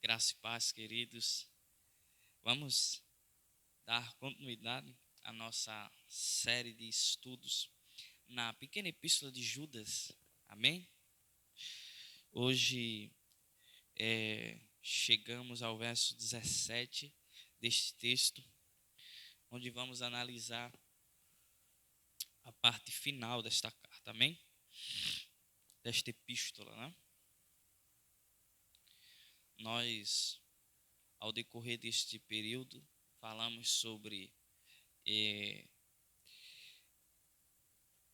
Graça e paz, queridos. Vamos dar continuidade à nossa série de estudos na pequena epístola de Judas. Amém? Hoje chegamos ao verso 17 deste texto, onde vamos analisar a parte final desta carta. Amém? Desta epístola, né? Nós, ao decorrer deste período, falamos sobre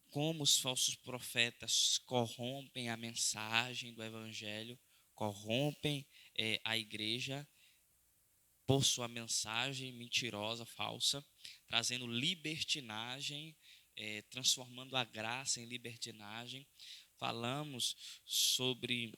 como os falsos profetas corrompem a mensagem do evangelho, corrompem a igreja por sua mensagem mentirosa, falsa, trazendo libertinagem, transformando a graça em libertinagem. Falamos sobre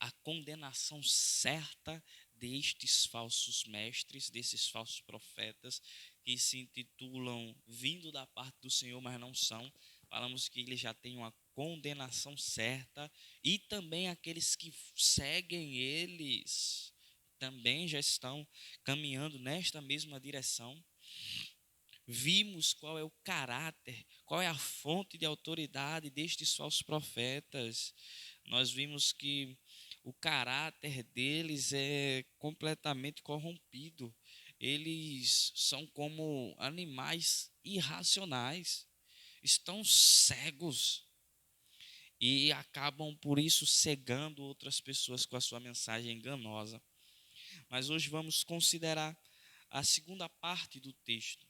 a condenação certa destes falsos mestres, desses falsos profetas que se intitulam vindo da parte do Senhor, mas não são. Falamos que eles já têm uma condenação certa, e também aqueles que seguem eles também já estão caminhando nesta mesma direção. Vimos qual é o caráter, qual é a fonte de autoridade destes falsos profetas. Nós vimos que o caráter deles é completamente corrompido. Eles são como animais irracionais, estão cegos e acabam por isso cegando outras pessoas com a sua mensagem enganosa. Mas hoje vamos considerar a segunda parte do texto,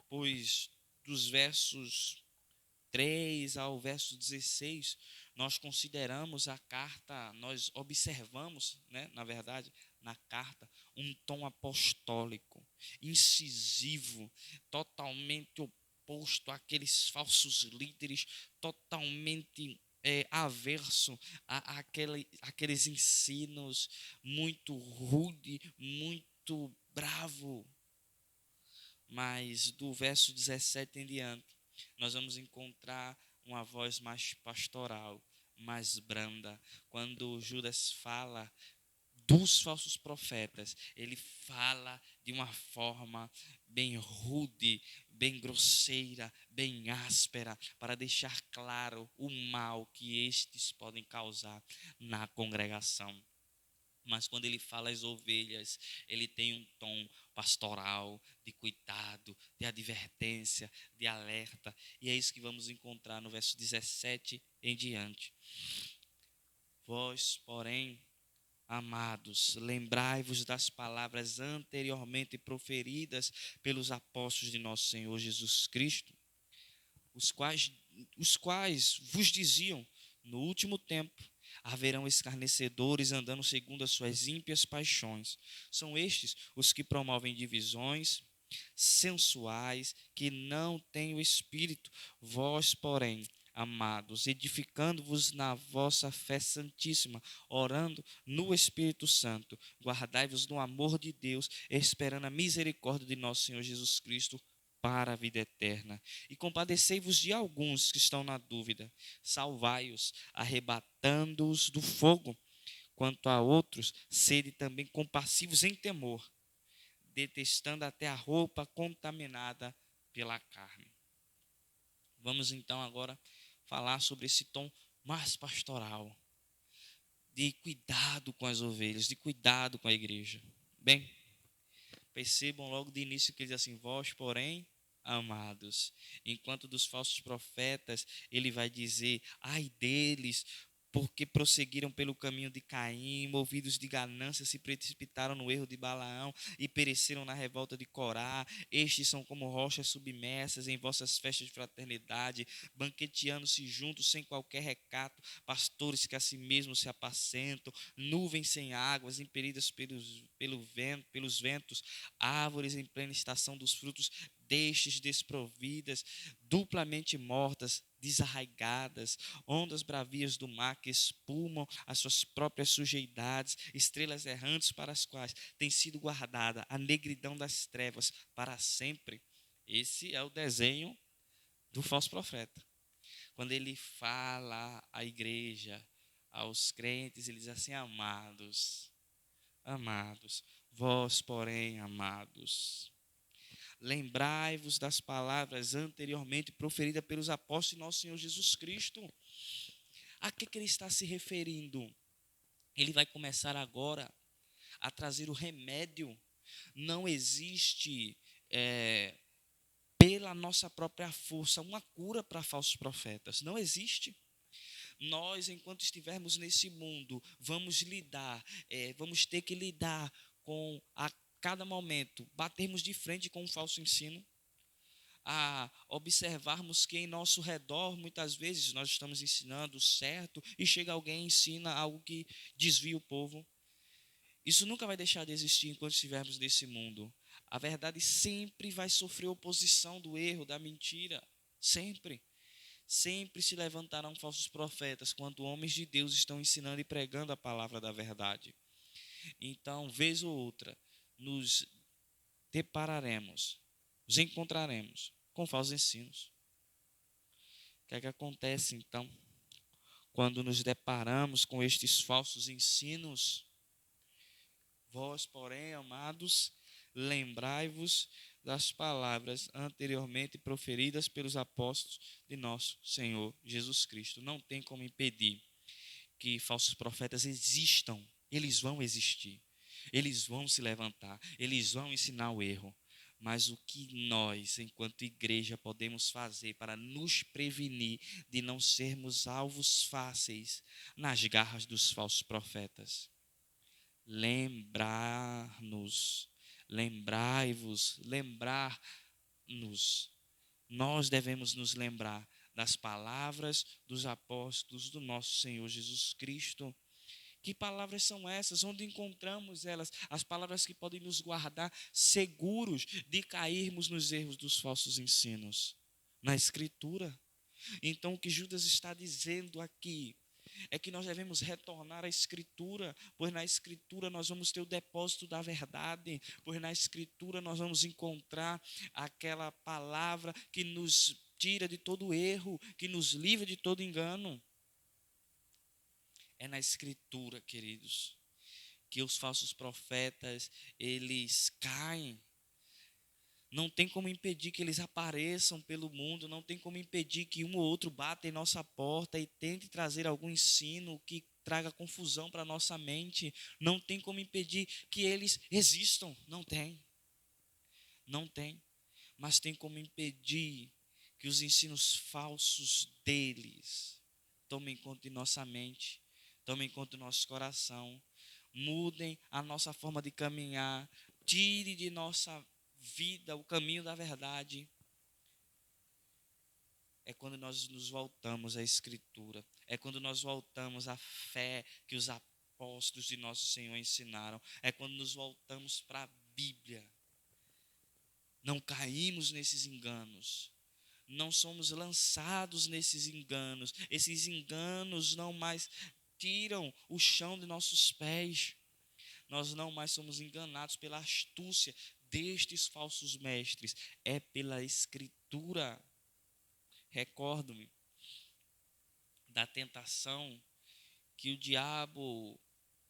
pois dos versos 3 ao verso 16, nós consideramos a carta, nós observamos, na verdade, na carta, um tom apostólico, incisivo, totalmente oposto àqueles falsos líderes, totalmente averso àqueles ensinos, muito rude, muito bravo. Mas do verso 17 em diante, nós vamos encontrar uma voz mais pastoral, mais branda. Quando Judas fala dos falsos profetas, ele fala de uma forma bem rude, bem grosseira, bem áspera, para deixar claro o mal que estes podem causar na congregação. Mas quando ele fala às ovelhas, ele tem um tom pastoral, de cuidado, de advertência, de alerta. E é isso que vamos encontrar no verso 17 em diante. Vós, porém, amados, lembrai-vos das palavras anteriormente proferidas pelos apóstolos de nosso Senhor Jesus Cristo, os quais vos diziam: no último tempo haverão escarnecedores andando segundo as suas ímpias paixões. São estes os que promovem divisões, sensuais, que não têm o Espírito. Vós, porém, amados, edificando-vos na vossa fé santíssima, orando no Espírito Santo, guardai-vos no amor de Deus, esperando a misericórdia de nosso Senhor Jesus Cristo para a vida eterna. E compadecei-vos de alguns que estão na dúvida, salvai-os, arrebatando-os do fogo. Quanto a outros, sede também compassivos em temor, detestando até a roupa contaminada pela carne. Vamos então agora falar sobre esse tom mais pastoral, de cuidado com as ovelhas, de cuidado com a igreja. Bem, percebam logo de início que ele diz assim: vós, porém, amados. Enquanto dos falsos profetas, ele vai dizer: ai deles, porque prosseguiram pelo caminho de Caim, movidos de ganância, se precipitaram no erro de Balaão e pereceram na revolta de Corá. Estes são como rochas submersas em vossas festas de fraternidade, banqueteando-se juntos sem qualquer recato, pastores que a si mesmos se apacentam, nuvens sem águas, impelidas pelos ventos, árvores em plena estação dos frutos, destes desprovidas, duplamente mortas, desarraigadas, ondas bravias do mar que espumam as suas próprias sujidades, estrelas errantes para as quais tem sido guardada a negridão das trevas para sempre. Esse é o desenho do falso profeta. Quando ele fala à igreja, aos crentes, ele diz assim: amados, vós, porém, amados, lembrai-vos das palavras anteriormente proferidas pelos apóstolos de nosso Senhor Jesus Cristo. A que ele está se referindo? Ele vai começar agora a trazer o remédio. Não existe, pela nossa própria força, uma cura para falsos profetas. Não existe. Nós, enquanto estivermos nesse mundo, vamos ter que lidar com, a cada momento, batermos de frente com um falso ensino, a observarmos que em nosso redor, muitas vezes, nós estamos ensinando certo e chega alguém e ensina algo que desvia o povo. Isso nunca vai deixar de existir enquanto estivermos nesse mundo. A verdade sempre vai sofrer oposição do erro, da mentira. Sempre. Sempre se levantarão falsos profetas quando homens de Deus estão ensinando e pregando a palavra da verdade. Então, vez ou outra, nos depararemos, nos encontraremos com falsos ensinos. O que é que acontece, então, quando nos deparamos com estes falsos ensinos? Vós, porém, amados, lembrai-vos das palavras anteriormente proferidas pelos apóstolos de nosso Senhor Jesus Cristo. Não tem como impedir que falsos profetas existam. Eles vão existir. Eles vão se levantar. Eles vão ensinar o erro. Mas o que nós, enquanto igreja, podemos fazer para nos prevenir de não sermos alvos fáceis nas garras dos falsos profetas? Lembrar-nos, lembrai-vos, lembrar-nos. Nós devemos nos lembrar das palavras dos apóstolos do nosso Senhor Jesus Cristo. Que palavras são essas? Onde encontramos elas? As palavras que podem nos guardar seguros de cairmos nos erros dos falsos ensinos. Na Escritura. Então, o que Judas está dizendo aqui é que nós devemos retornar à Escritura, pois na Escritura nós vamos ter o depósito da verdade, pois na Escritura nós vamos encontrar aquela palavra que nos tira de todo erro, que nos livra de todo engano. É na Escritura, queridos, que os falsos profetas, eles caem. Não tem como impedir que eles apareçam pelo mundo, não tem como impedir que um ou outro bata em nossa porta e tente trazer algum ensino que traga confusão para a nossa mente. Não tem como impedir que eles existam, não tem. Não tem. Mas tem como impedir que os ensinos falsos deles tomem conta de nossa mente, tomem conta do nosso coração, mudem a nossa forma de caminhar, tire de nossa vida o caminho da verdade. É quando nós nos voltamos à Escritura, é quando nós voltamos à fé que os apóstolos de nosso Senhor ensinaram, é quando nos voltamos para a Bíblia. Não caímos nesses enganos, não somos lançados nesses enganos, esses enganos não mais tiram o chão de nossos pés. Nós não mais somos enganados pela astúcia destes falsos mestres, é pela Escritura. Recordo-me da tentação que o diabo,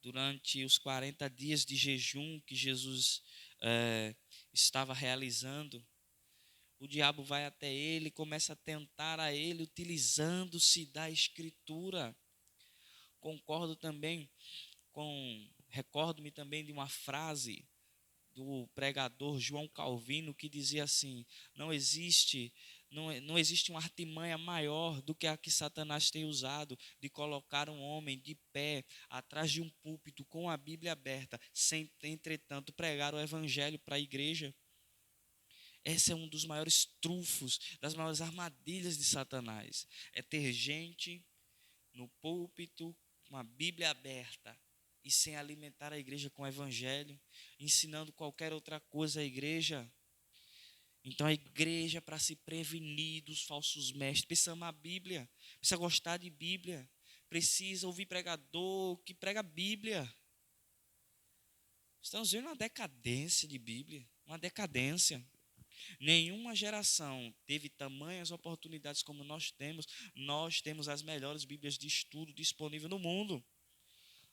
durante os 40 dias de jejum que Jesus estava realizando, o diabo vai até ele e começa a tentar a ele, utilizando-se da Escritura. Recordo-me também de uma frase do pregador João Calvino que dizia assim: não existe uma artimanha maior do que a que Satanás tem usado de colocar um homem de pé atrás de um púlpito com a Bíblia aberta, sem, entretanto, pregar o evangelho para a igreja. Esse é um dos maiores trunfos, das maiores armadilhas de Satanás. É ter gente no púlpito com a Bíblia aberta e sem alimentar a igreja com o evangelho, ensinando qualquer outra coisa à igreja. Então a igreja, para se prevenir dos falsos mestres, precisa amar a Bíblia, precisa gostar de Bíblia, precisa ouvir pregador que prega a Bíblia. Estamos vendo uma decadência de Bíblia, uma decadência. Nenhuma geração teve tamanhas oportunidades como nós temos. Nós temos as melhores Bíblias de estudo disponíveis no mundo.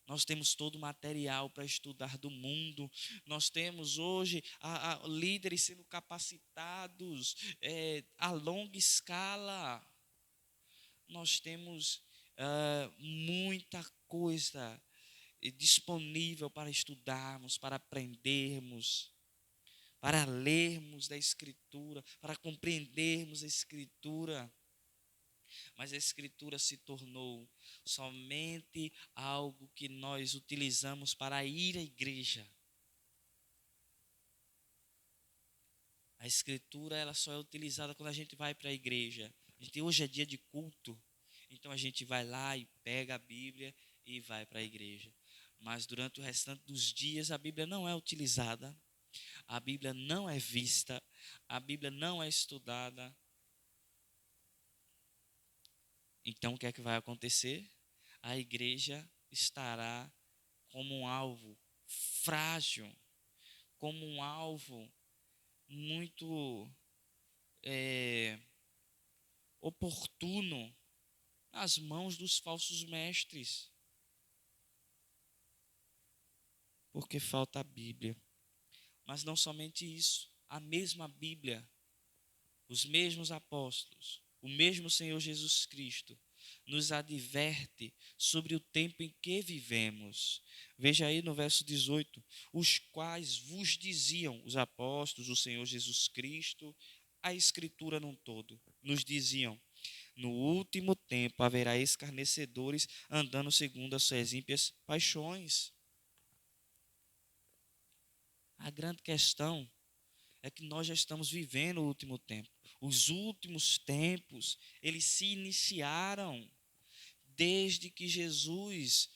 Nós temos todo o material para estudar do mundo. Nós temos hoje líderes sendo capacitados a longa escala. Nós temos muita coisa disponível para estudarmos, para aprendermos, para lermos da Escritura, para compreendermos a Escritura. Mas a Escritura se tornou somente algo que nós utilizamos para ir à igreja. A Escritura ela só é utilizada quando a gente vai para a igreja. Hoje é dia de culto, então a gente vai lá e pega a Bíblia e vai para a igreja. Mas durante o restante dos dias a Bíblia não é utilizada, a Bíblia não é vista, a Bíblia não é estudada. Então o que é que vai acontecer? A igreja estará como um alvo frágil, como um alvo muito oportuno nas mãos dos falsos mestres. Porque falta a Bíblia. Mas não somente isso, a mesma Bíblia, os mesmos apóstolos, o mesmo Senhor Jesus Cristo nos adverte sobre o tempo em que vivemos. Veja aí no verso 18, os quais vos diziam, os apóstolos, o Senhor Jesus Cristo, a Escritura num todo, nos diziam, no último tempo haverá escarnecedores andando segundo as suas ímpias paixões. A grande questão é que nós já estamos vivendo o último tempo. Os últimos tempos, eles se iniciaram desde que Jesus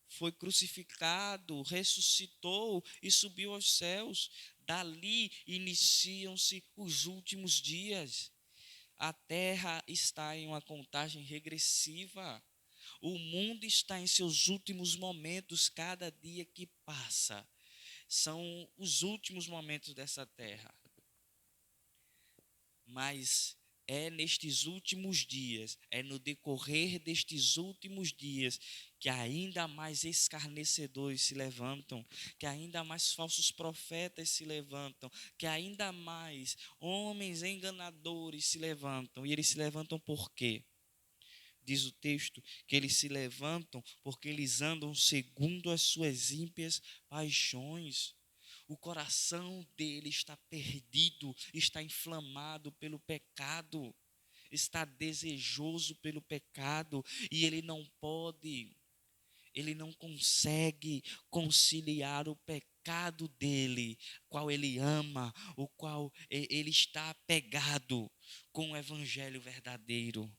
foi crucificado, ressuscitou e subiu aos céus. Dali iniciam-se os últimos dias. A terra está em uma contagem regressiva. O mundo está em seus últimos momentos. Cada dia que passa são os últimos momentos dessa terra. Mas é nestes últimos dias, é no decorrer destes últimos dias, que ainda mais escarnecedores se levantam, que ainda mais falsos profetas se levantam, que ainda mais homens enganadores se levantam. E eles se levantam por quê? Diz o texto que eles se levantam porque eles andam segundo as suas ímpias paixões. O coração dele está perdido, está inflamado pelo pecado, está desejoso pelo pecado e ele não consegue conciliar o pecado dele, qual ele ama, o qual ele está apegado com o evangelho verdadeiro.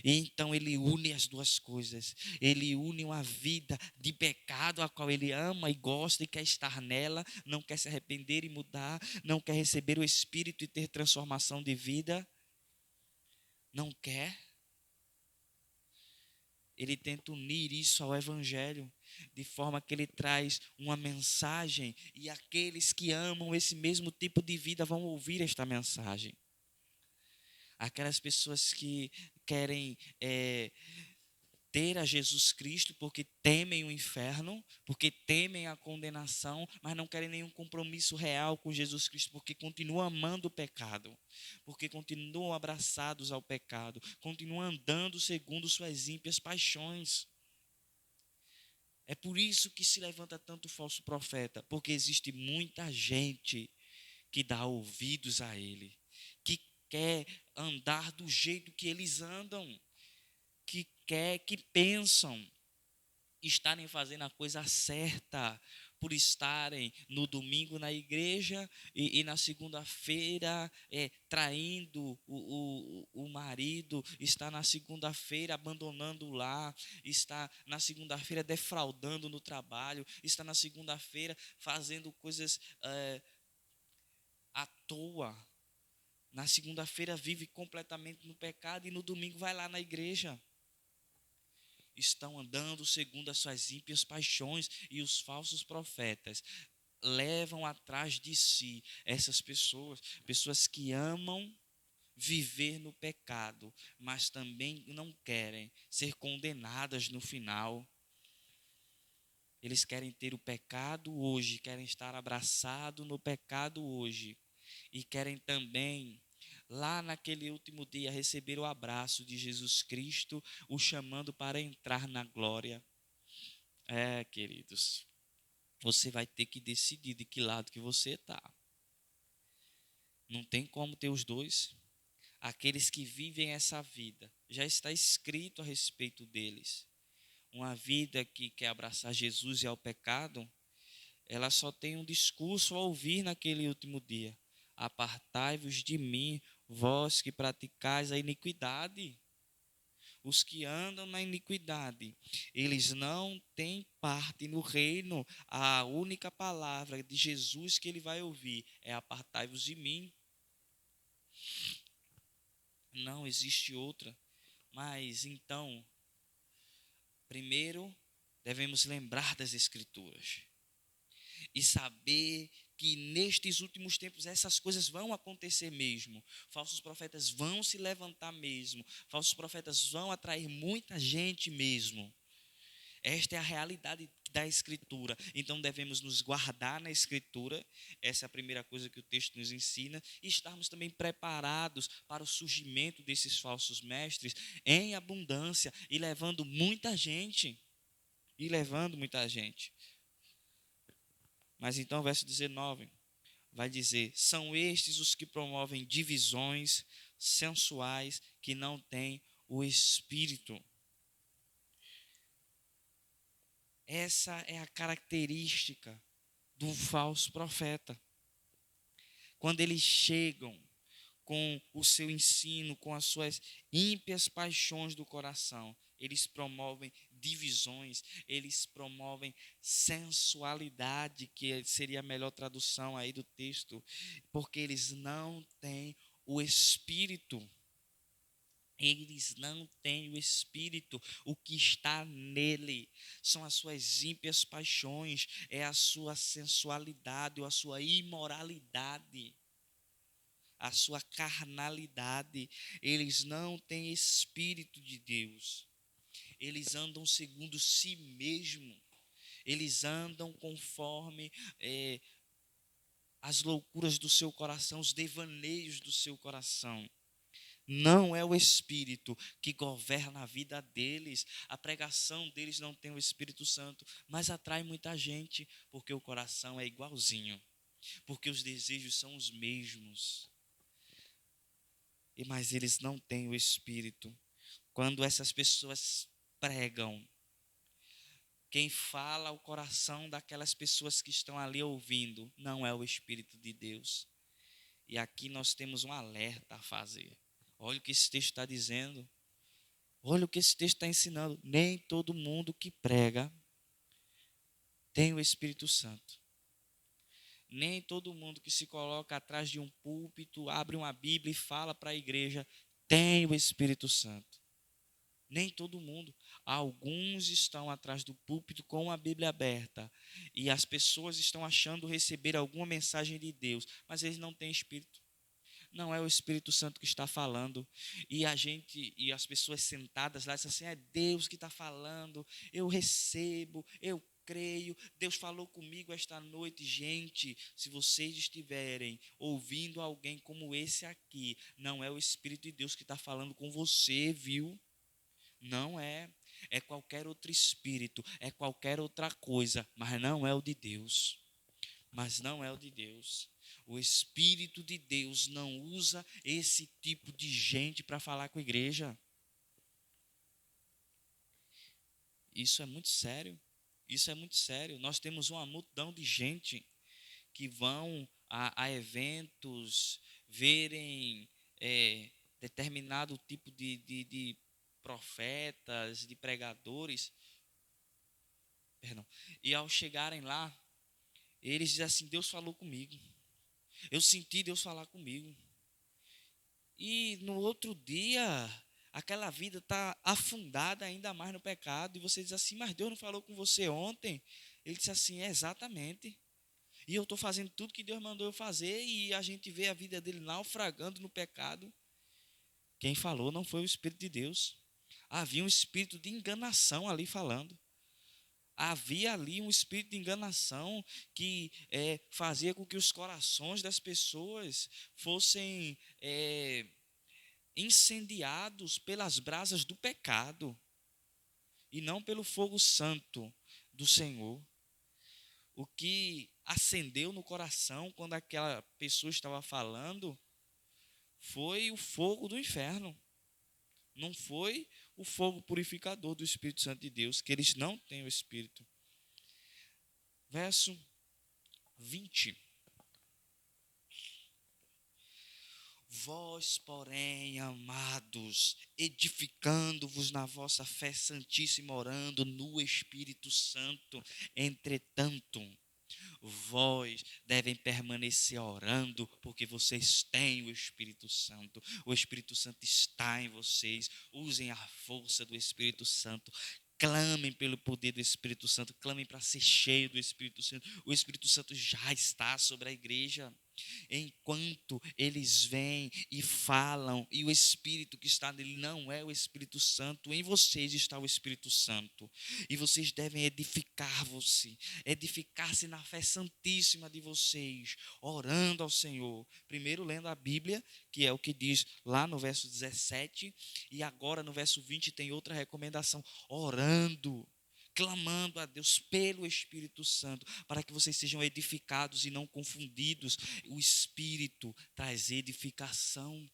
E então ele une as duas coisas. Ele une uma vida de pecado, a qual ele ama e gosta e quer estar nela, não quer se arrepender e mudar, não quer receber o Espírito e ter transformação de vida. Não quer. Ele tenta unir isso ao Evangelho, de forma que ele traz uma mensagem e aqueles que amam esse mesmo tipo de vida vão ouvir esta mensagem. Aquelas pessoas que querem ter a Jesus Cristo porque temem o inferno, porque temem a condenação, mas não querem nenhum compromisso real com Jesus Cristo, porque continuam amando o pecado, porque continuam abraçados ao pecado, continuam andando segundo suas ímpias paixões. É por isso que se levanta tanto falso profeta, porque existe muita gente que dá ouvidos a ele, que quer andar do jeito que eles andam, que pensam estarem fazendo a coisa certa, por estarem no domingo na igreja e na segunda-feira traindo o marido, está na segunda-feira abandonando o lar, está na segunda-feira defraudando no trabalho, está na segunda-feira fazendo coisas à toa. Na segunda-feira vive completamente no pecado e no domingo vai lá na igreja. Estão andando segundo as suas ímpias paixões e os falsos profetas levam atrás de si essas pessoas que amam viver no pecado, mas também não querem ser condenadas no final. Eles querem ter o pecado hoje, querem estar abraçados no pecado hoje e querem também, lá naquele último dia, receber o abraço de Jesus Cristo, o chamando para entrar na glória. Queridos, você vai ter que decidir de que lado que você está. Não tem como ter os dois. Aqueles que vivem essa vida, já está escrito a respeito deles. Uma vida que quer abraçar Jesus e ao pecado, ela só tem um discurso a ouvir naquele último dia: apartai-vos de mim, vós que praticais a iniquidade. Os que andam na iniquidade, eles não têm parte no reino. A única palavra de Jesus que ele vai ouvir é: apartai-vos de mim. Não existe outra. Mas então, primeiro, devemos lembrar das Escrituras e saber que nestes últimos tempos essas coisas vão acontecer mesmo. Falsos profetas vão se levantar mesmo. Falsos profetas vão atrair muita gente mesmo. Esta é a realidade da Escritura. Então devemos nos guardar na Escritura. Essa é a primeira coisa que o texto nos ensina. E estarmos também preparados para o surgimento desses falsos mestres em abundância e levando muita gente. Mas então o verso 19 vai dizer: são estes os que promovem divisões sensuais, que não têm o Espírito. Essa é a característica do falso profeta. Quando eles chegam com o seu ensino, com as suas ímpias paixões do coração, eles promovem divisões, eles promovem sensualidade, que seria a melhor tradução aí do texto, porque eles não têm o Espírito. Eles não têm o Espírito. O que está nele são as suas ímpias paixões, é a sua sensualidade, ou a sua imoralidade, a sua carnalidade. Eles não têm Espírito de Deus. Eles andam segundo si mesmo. Eles andam conforme as loucuras do seu coração, os devaneios do seu coração. Não é o Espírito que governa a vida deles. A pregação deles não tem o Espírito Santo, mas atrai muita gente, porque o coração é igualzinho, porque os desejos são os mesmos. Mas eles não têm o Espírito. Quando essas pessoas pregam, quem fala ao coração daquelas pessoas que estão ali ouvindo não é o Espírito de Deus. E aqui nós temos um alerta a fazer. Olha o que esse texto está dizendo. Olha o que esse texto está ensinando. Nem todo mundo que prega tem o Espírito Santo. Nem todo mundo que se coloca atrás de um púlpito, abre uma Bíblia e fala para a igreja, tem o Espírito Santo. Nem todo mundo. Alguns estão atrás do púlpito com a Bíblia aberta e as pessoas estão achando receber alguma mensagem de Deus, mas eles não têm Espírito. Não é o Espírito Santo que está falando. E as pessoas sentadas lá dizem assim: é Deus que está falando, eu recebo, eu creio, Deus falou comigo esta noite. Gente, se vocês estiverem ouvindo alguém como esse aqui, não é o Espírito de Deus que está falando com você, viu? Não é. É qualquer outro espírito, é qualquer outra coisa, mas não é o de Deus. O Espírito de Deus não usa esse tipo de gente para falar com a igreja. Isso é muito sério. Nós temos uma multidão de gente que vão a eventos, verem determinado tipo de profetas, de pregadores. Perdão. E ao chegarem lá, eles dizem assim: Deus falou comigo. Eu senti Deus falar comigo. E no outro dia, aquela vida está afundada ainda mais no pecado. E você diz assim: mas Deus não falou com você ontem? Ele disse assim: exatamente. E eu estou fazendo tudo que Deus mandou eu fazer e a gente vê a vida dele naufragando no pecado. Quem falou não foi o Espírito de Deus. Havia um espírito de enganação ali falando. Havia ali um espírito de enganação que fazia com que os corações das pessoas fossem incendiados pelas brasas do pecado e não pelo fogo santo do Senhor. O que acendeu no coração quando aquela pessoa estava falando foi o fogo do inferno. Não foi o fogo purificador do Espírito Santo de Deus, que eles não têm o Espírito. Verso 20. Vós, porém, amados, edificando-vos na vossa fé santíssima, orando no Espírito Santo, entretanto, vós devem permanecer orando, porque vocês têm o Espírito Santo. O Espírito Santo está em vocês. Usem a força do Espírito Santo. Clamem pelo poder do Espírito Santo. Clamem para ser cheio do Espírito Santo. O Espírito Santo já está sobre a igreja. Enquanto eles vêm e falam, e o Espírito que está nele não é o Espírito Santo, em vocês está o Espírito Santo. E vocês devem edificar-se na fé santíssima de vocês, orando ao Senhor. Primeiro lendo a Bíblia, que é o que diz lá no verso 17, e agora no verso 20 tem outra recomendação, orando, clamando a Deus pelo Espírito Santo, para que vocês sejam edificados e não confundidos. O Espírito traz edificação.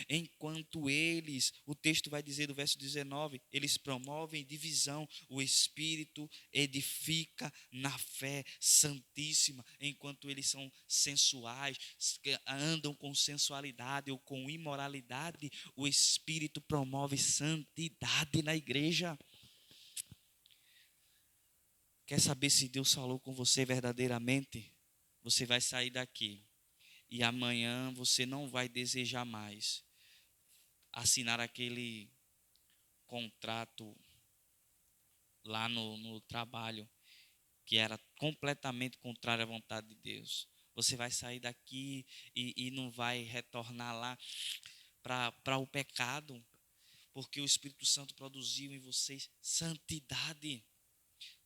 Enquanto eles, o texto vai dizer do verso 19, eles promovem divisão, o Espírito edifica na fé santíssima. Enquanto eles são sensuais, andam com sensualidade ou com imoralidade, o Espírito promove santidade na igreja. Quer saber se Deus falou com você verdadeiramente? Você vai sair daqui e amanhã você não vai desejar mais assinar aquele contrato lá no trabalho que era completamente contrário à vontade de Deus. Você vai sair daqui e não vai retornar lá para o pecado, porque o Espírito Santo produziu em vocês santidade.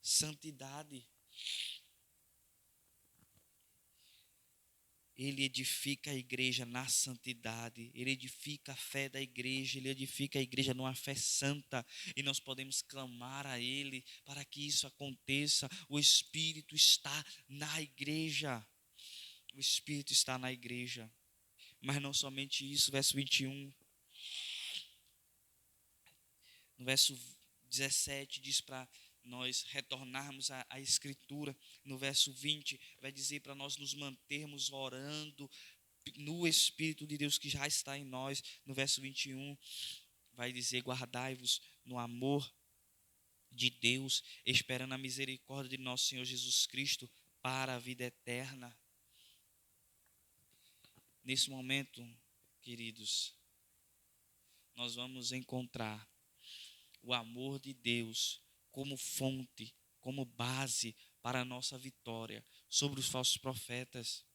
Santidade. Ele edifica a igreja na santidade, ele edifica a fé da igreja, ele edifica a igreja numa fé santa, e nós podemos clamar a ele para que isso aconteça. O Espírito está na igreja, o Espírito está na igreja, mas não somente isso. Verso 21, no verso 17 diz para nós retornarmos à Escritura. No verso 20 vai dizer para nós nos mantermos orando no Espírito de Deus que já está em nós. No verso 21 vai dizer: guardai-vos no amor de Deus, esperando a misericórdia de nosso Senhor Jesus Cristo para a vida eterna. Nesse momento, queridos, nós vamos encontrar o amor de Deus como fonte, como base para a nossa vitória sobre os falsos profetas.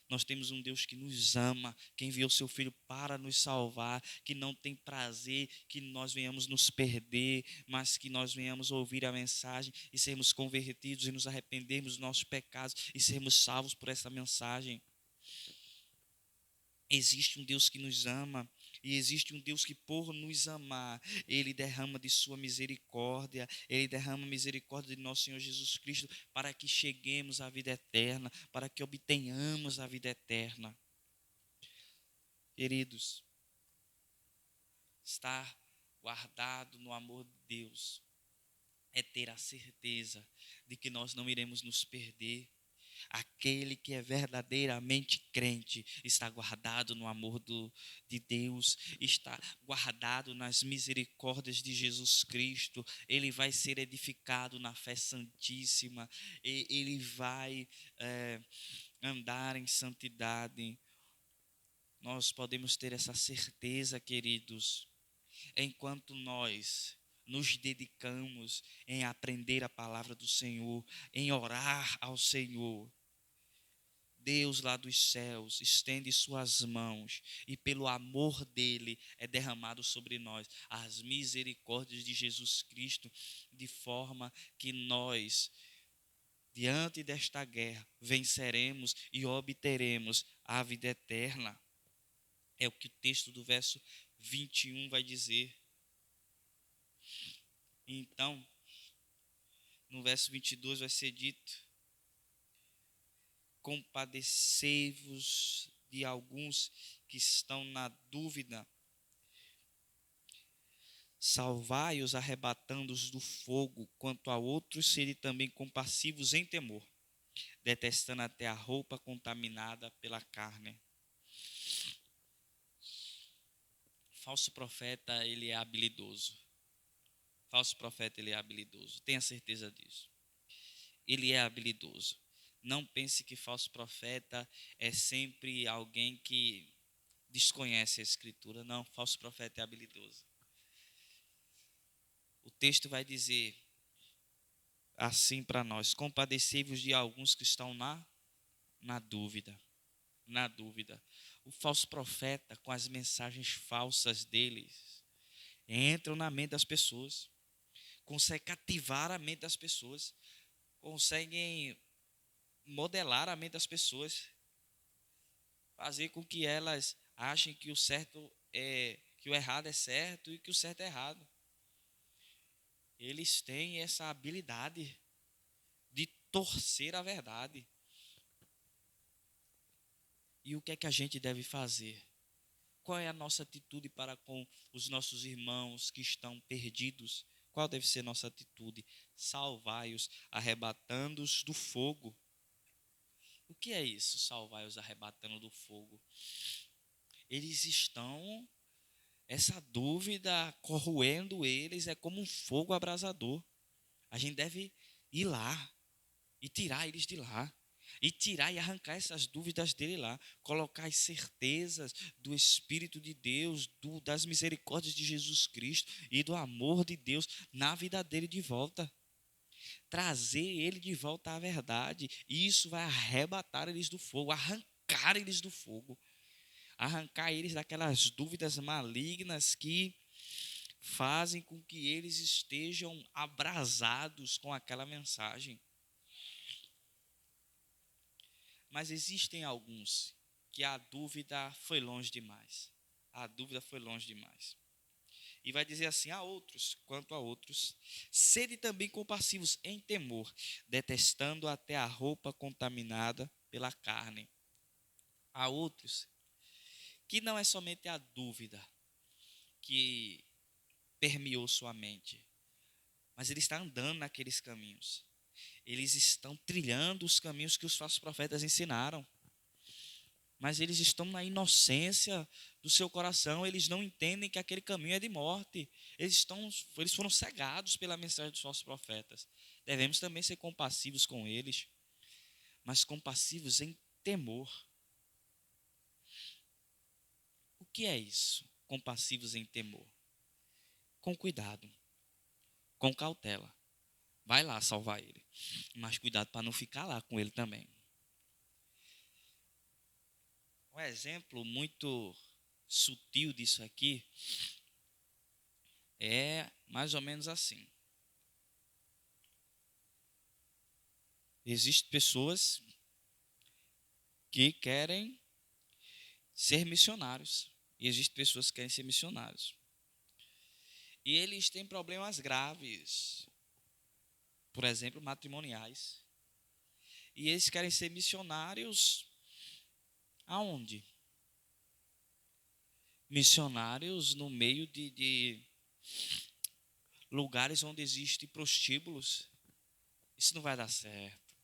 Nós temos um Deus que nos ama, que enviou seu Filho para nos salvar, que não tem prazer que nós venhamos nos perder, mas que nós venhamos ouvir a mensagem e sermos convertidos e nos arrependermos dos nossos pecados e sermos salvos por essa mensagem. Existe um Deus que nos ama, e existe um Deus que, por nos amar, Ele derrama de sua misericórdia, Ele derrama a misericórdia de nosso Senhor Jesus Cristo, para que cheguemos à vida eterna, para que obtenhamos a vida eterna. Queridos, estar guardado no amor de Deus é ter a certeza de que nós não iremos nos perder. Aquele que é verdadeiramente crente está guardado no amor de Deus, está guardado nas misericórdias de Jesus Cristo. Ele vai ser edificado na fé santíssima, ele vai andar em santidade. Nós podemos ter essa certeza, queridos, enquanto nós nos dedicamos em aprender a palavra do Senhor, em orar ao Senhor. Deus lá dos céus estende suas mãos e pelo amor dele é derramado sobre nós as misericórdias de Jesus Cristo, de forma que nós, diante desta guerra, venceremos e obteremos a vida eterna. É o que o texto do verso 21 vai dizer. Então, no verso 22 vai ser dito: compadecei-vos de alguns que estão na dúvida, salvai-os arrebatando-os do fogo, quanto a outros sede também compassivos em temor, detestando até a roupa contaminada pela carne. Falso profeta, ele é habilidoso. Falso profeta, ele é habilidoso. Tenha certeza disso. Ele é habilidoso. Não pense que falso profeta é sempre alguém que desconhece a Escritura. Não, falso profeta é habilidoso. O texto vai dizer assim para nós: compadecei-vos de alguns que estão na dúvida. Na dúvida. O falso profeta, com as mensagens falsas deles, entram na mente das pessoas, conseguem cativar a mente das pessoas, conseguem modelar a mente das pessoas, fazer com que elas achem que o certo é, que o errado é certo e que o certo é errado. Eles têm essa habilidade de torcer a verdade. E o que é que a gente deve fazer? Qual é a nossa atitude para com os nossos irmãos que estão perdidos? Qual deve ser nossa atitude? Salvai-os, arrebatando-os do fogo. O que é isso, salvai-os arrebatando do fogo? Eles estão, essa dúvida corroendo eles, é como um fogo abrasador. A gente deve ir lá e tirar eles de lá. E tirar e arrancar essas dúvidas dele lá. Colocar as certezas do Espírito de Deus, das misericórdias de Jesus Cristo e do amor de Deus na vida dele de volta. Trazer ele de volta à verdade. E isso vai arrebatar eles do fogo, arrancar eles do fogo. Arrancar eles daquelas dúvidas malignas que fazem com que eles estejam abrasados com aquela mensagem. Mas existem alguns que a dúvida foi longe demais. A dúvida foi longe demais. E vai dizer assim: a outros, quanto a outros, sede também compassivos em temor, detestando até a roupa contaminada pela carne. Há outros que não é somente a dúvida que permeou sua mente, mas ele está andando naqueles caminhos. Eles estão trilhando os caminhos que os falsos profetas ensinaram. Mas eles estão na inocência do seu coração, eles não entendem que aquele caminho é de morte. Eles foram cegados pela mensagem dos falsos profetas. Devemos também ser compassivos com eles, mas compassivos em temor. O que é isso? Compassivos em temor. Com cuidado, com cautela. Vai lá salvar ele, mas cuidado para não ficar lá com ele também. Um exemplo muito sutil disso aqui é mais ou menos assim. Existem pessoas que querem ser missionários. E existem pessoas que querem ser missionários. E eles têm problemas graves, por exemplo, matrimoniais. E eles querem ser missionários aonde? Missionários no meio de lugares onde existem prostíbulos. Isso não vai dar certo.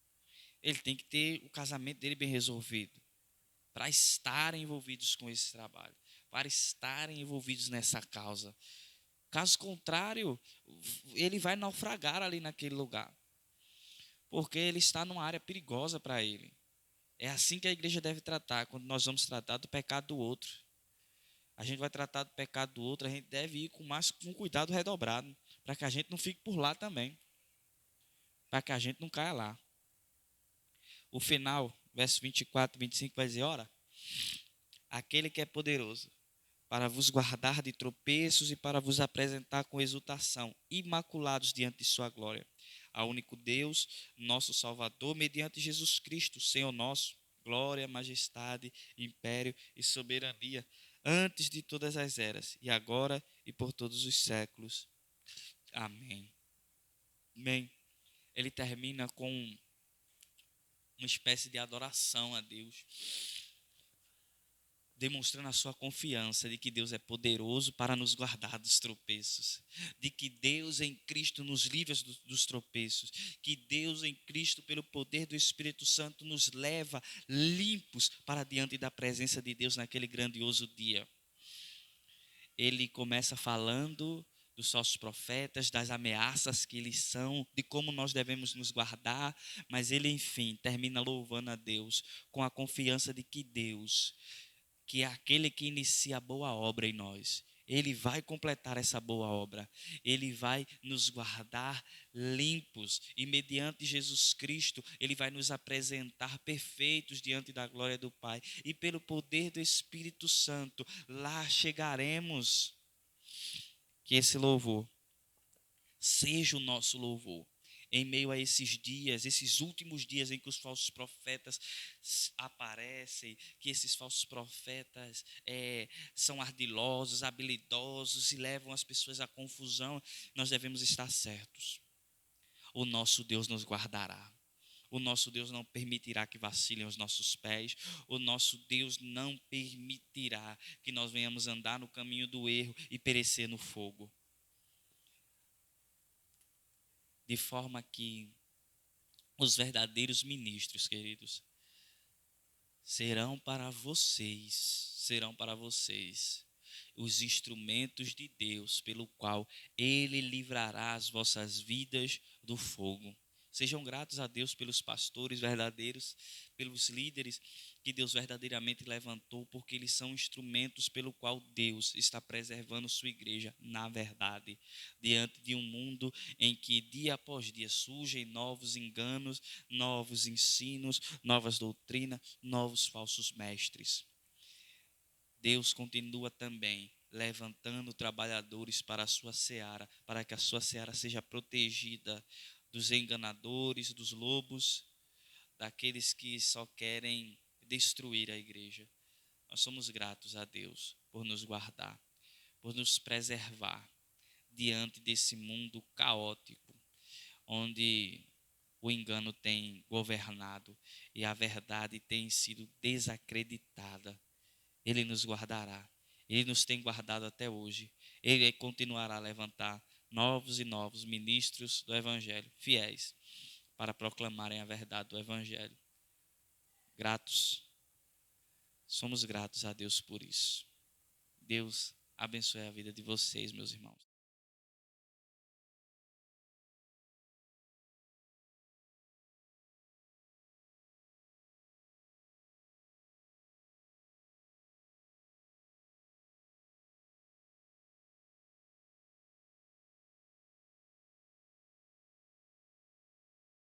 Ele tem que ter o casamento dele bem resolvido, para estarem envolvidos com esse trabalho, para estarem envolvidos nessa causa. Caso contrário, ele vai naufragar ali naquele lugar, porque ele está numa área perigosa para ele. É assim que a igreja deve tratar, quando nós vamos tratar do pecado do outro. A gente vai tratar do pecado do outro, a gente deve ir com cuidado redobrado, para que a gente não fique por lá também, para que a gente não caia lá. O final verso 24 e 25 vai dizer: ora, aquele que é poderoso para vos guardar de tropeços e para vos apresentar com exultação, imaculados diante de sua glória. Ao único Deus, nosso Salvador, mediante Jesus Cristo, Senhor nosso, glória, majestade, império e soberania, antes de todas as eras, e agora e por todos os séculos. Amém. Amém. Ele termina com uma espécie de adoração a Deus, demonstrando a sua confiança de que Deus é poderoso para nos guardar dos tropeços, de que Deus em Cristo nos livra dos tropeços, que Deus em Cristo, pelo poder do Espírito Santo, nos leva limpos para diante da presença de Deus naquele grandioso dia. Ele começa falando dos falsos profetas, das ameaças que eles são, de como nós devemos nos guardar, mas ele, enfim, termina louvando a Deus com a confiança de que Deus, que é aquele que inicia a boa obra em nós, ele vai completar essa boa obra, ele vai nos guardar limpos e mediante Jesus Cristo, ele vai nos apresentar perfeitos diante da glória do Pai e pelo poder do Espírito Santo, lá chegaremos. Que esse louvor seja o nosso louvor em meio a esses dias, esses últimos dias em que os falsos profetas aparecem, que esses falsos profetas são ardilosos, habilidosos e levam as pessoas à confusão. Nós devemos estar certos. O nosso Deus nos guardará. O nosso Deus não permitirá que vacilem os nossos pés. O nosso Deus não permitirá que nós venhamos andar no caminho do erro e perecer no fogo. De forma que os verdadeiros ministros, queridos, serão para vocês os instrumentos de Deus pelo qual Ele livrará as vossas vidas do fogo. Sejam gratos a Deus pelos pastores verdadeiros, pelos líderes que Deus verdadeiramente levantou, porque eles são instrumentos pelo qual Deus está preservando sua igreja na verdade, diante de um mundo em que dia após dia surgem novos enganos, novos ensinos, novas doutrinas, novos falsos mestres. Deus continua também levantando trabalhadores para a sua seara, para que a sua seara seja protegida dos enganadores, dos lobos, daqueles que só querem destruir a igreja. Nós somos gratos a Deus por nos guardar, por nos preservar diante desse mundo caótico, onde o engano tem governado e a verdade tem sido desacreditada. Ele nos guardará. Ele nos tem guardado até hoje. Ele continuará a levantar novos e novos ministros do Evangelho, fiéis, para proclamarem a verdade do Evangelho. Somos gratos a Deus por isso. Deus abençoe a vida de vocês, meus irmãos.